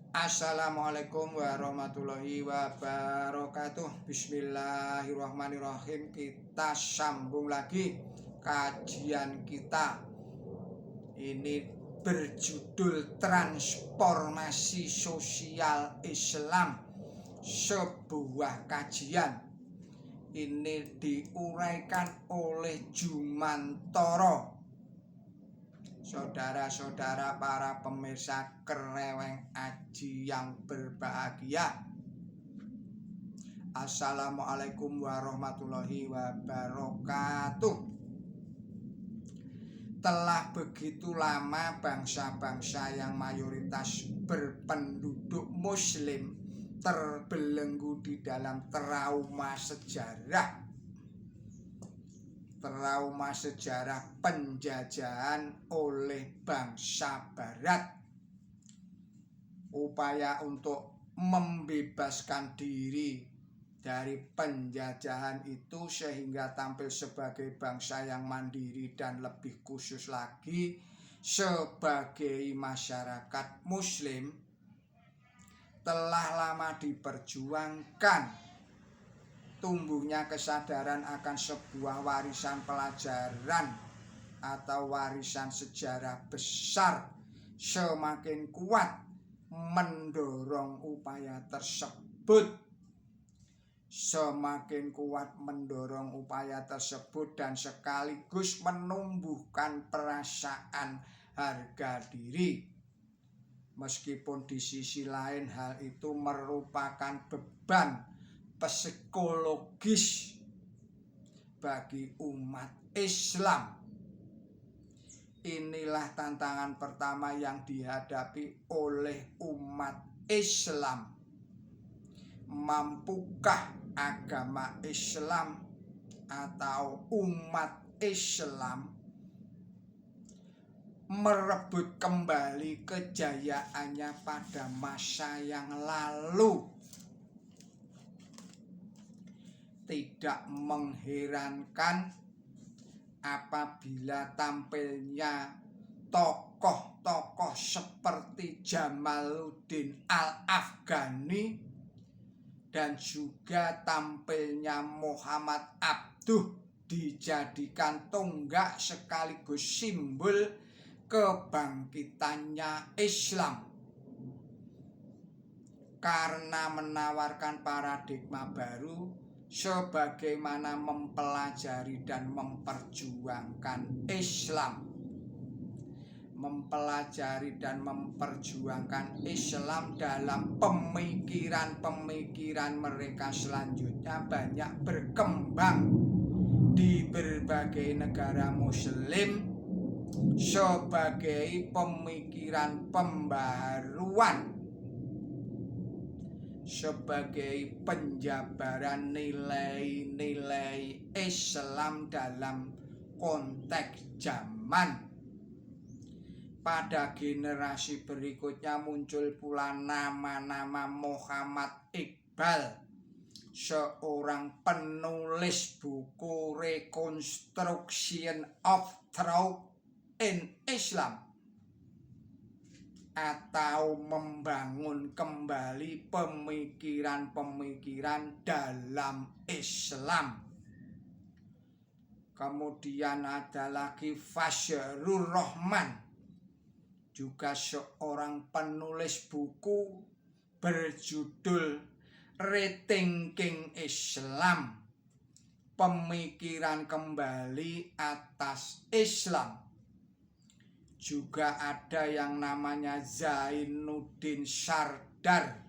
Assalamualaikum warahmatullahi wabarakatuh. Bismillahirrahmanirrahim. Kita sambung lagi kajian kita. Ini berjudul Transformasi Sosial Islam, sebuah kajian. Ini diuraikan oleh Jumantoro. Saudara-saudara para pemirsa Kereweng Aji yang berbahagia, Assalamualaikum warahmatullahi wabarakatuh. Telah begitu lama bangsa-bangsa yang mayoritas berpenduduk muslim terbelenggu di dalam trauma sejarah penjajahan oleh bangsa barat. Upaya untuk membebaskan diri dari penjajahan itu sehingga tampil sebagai bangsa yang mandiri dan lebih khusus lagi sebagai masyarakat muslim telah lama diperjuangkan. Tumbuhnya kesadaran akan sebuah warisan pelajaran atau warisan sejarah besar semakin kuat mendorong upaya tersebut. Dan sekaligus menumbuhkan perasaan harga diri. Meskipun di sisi lain hal itu merupakan beban psikologis bagi umat Islam. Inilah tantangan pertama yang dihadapi oleh umat Islam. Mampukah agama Islam atau umat Islam merebut kembali kejayaannya pada masa yang lalu? Tidak mengherankan apabila tampilnya tokoh-tokoh seperti Jamaluddin Al-Afghani dan juga tampilnya Muhammad Abduh dijadikan tonggak sekaligus simbol kebangkitannya Islam, karena menawarkan paradigma baru sebagaimana mempelajari dan memperjuangkan Islam. Dalam pemikiran mereka selanjutnya banyak berkembang di berbagai negara muslim sebagai pemikiran pembaharuan, sebagai penjabaran nilai-nilai Islam dalam konteks zaman. Pada generasi berikutnya muncul pula nama-nama Muhammad Iqbal, seorang penulis buku Reconstruction of Truth in Islam, atau membangun kembali pemikiran-pemikiran dalam Islam. Kemudian ada lagi Fazlur Rahman, juga seorang penulis buku berjudul Rethinking Islam, pemikiran kembali atas Islam. Juga ada yang namanya Zainuddin Sardar,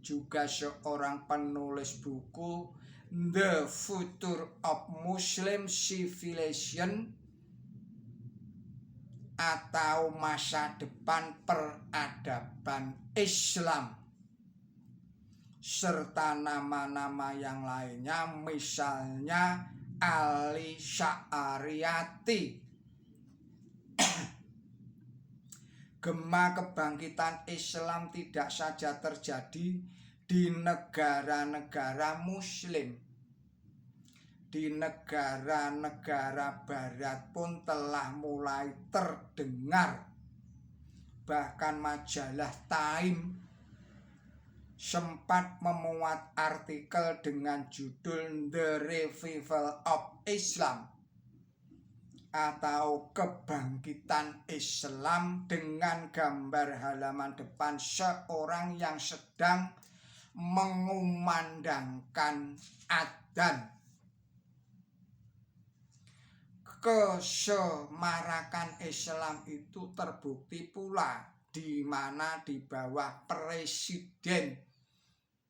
juga seorang penulis buku The Future of Muslim Civilization atau masa depan peradaban Islam, serta nama-nama yang lainnya, misalnya Ali Sya'ariyati. Gema kebangkitan Islam tidak saja terjadi di negara-negara muslim. Di negara-negara barat pun telah mulai terdengar. Bahkan majalah Time sempat memuat artikel dengan judul The Revival of Islam atau Kebangkitan Islam, dengan gambar halaman depan seorang yang sedang mengumandangkan adzan. Kesemarakan Islam itu terbukti pula di mana di bawah Presiden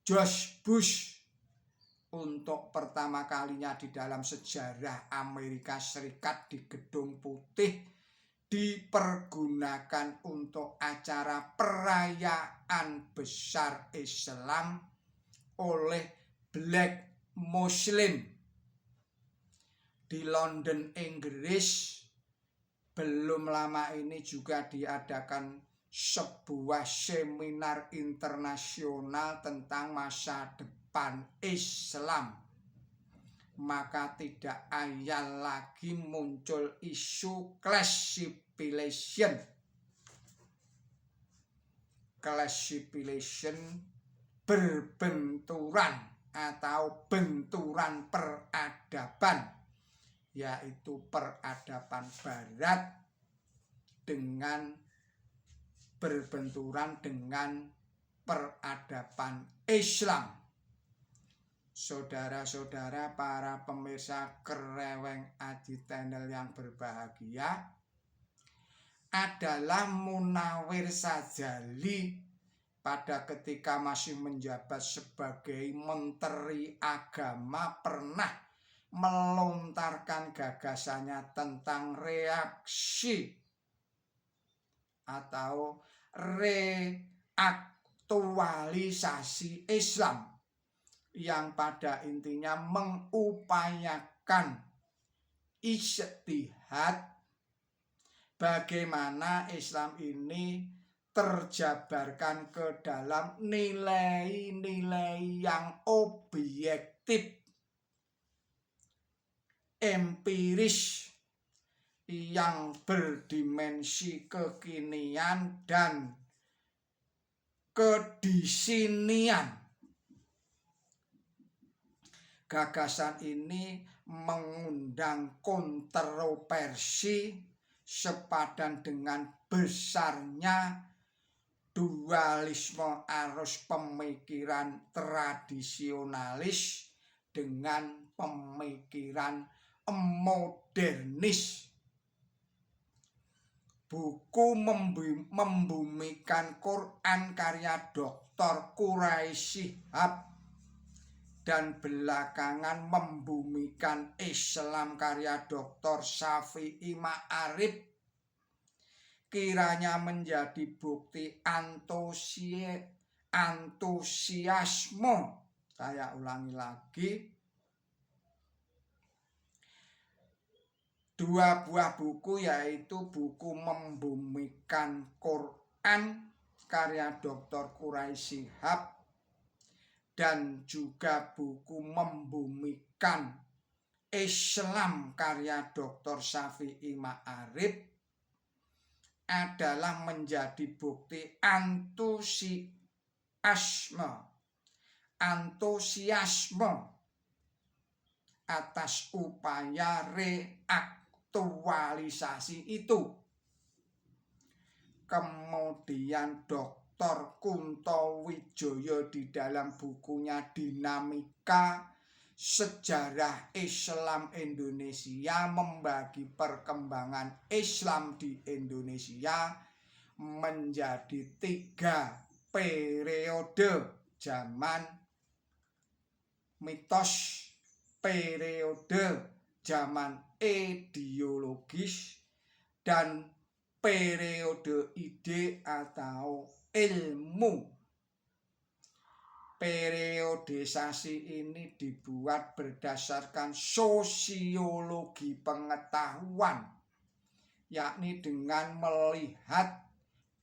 George Bush untuk pertama kalinya di dalam sejarah Amerika Serikat di Gedung Putih dipergunakan untuk acara perayaan besar Islam oleh Black Muslim. Di London, Inggris, belum lama ini juga diadakan sebuah seminar internasional tentang masa depan Islam. Maka tidak ayal lagi muncul isu classification. Classification berbenturan atau benturan peradaban, yaitu peradaban barat dengan berbenturan dengan peradaban Islam. Saudara-saudara para pemirsa Kreweng Aji Channel yang berbahagia, adalah Munawir Sajali pada ketika masih menjabat sebagai Menteri Agama pernah melontarkan gagasannya tentang reaksi atau reaktualisasi Islam yang pada intinya mengupayakan ijtihad bagaimana Islam ini terjabarkan ke dalam nilai-nilai yang objektif, empiris, yang berdimensi kekinian dan kedisinian. Gagasan ini mengundang kontroversi sepadan dengan besarnya dualisme arus pemikiran tradisionalis dengan pemikiran modernis. Buku Membumikan Quran karya Dr. Quraish Shihab dan belakangan Membumikan Islam karya Dr. Syafi'i Ma'arif kiranya menjadi bukti antusiasme. Saya ulangi lagi, dua buah buku, yaitu buku Membumikan Quran karya Dr. Quraish Shihab dan juga buku Membumikan Islam karya Dr. Syafi'i Ma'arif adalah menjadi bukti antusiasme atas upaya reaktualisasi itu. Kemudian Dr. Kunto Wijoyo di dalam bukunya Dinamika Sejarah Islam Indonesia membagi perkembangan Islam di Indonesia menjadi 3 periode: zaman mitos, periode zaman ideologis, dan periode ide atau ilmu. Periodisasi ini dibuat berdasarkan sosiologi pengetahuan, yakni dengan melihat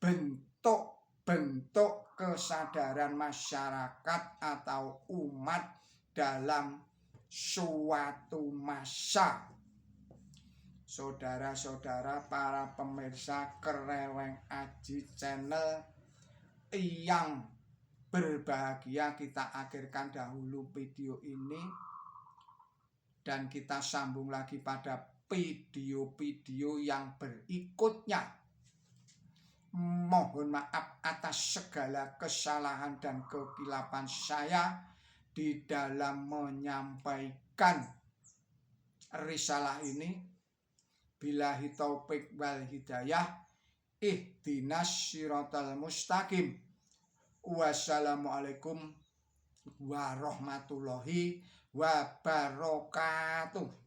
bentuk-bentuk kesadaran masyarakat atau umat dalam suatu masa. Saudara-saudara para pemirsa Kreweng Aji Channel yang berbahagia. Kita akhirkan dahulu video ini dan kita sambung lagi pada video-video yang berikutnya. Mohon maaf atas segala kesalahan dan kekilapan saya di dalam menyampaikan risalah ini. Billahi taufik wal hidayah. Ihdinas siratal mustaqim. Wassalamualaikum warahmatullahi wabarakatuh.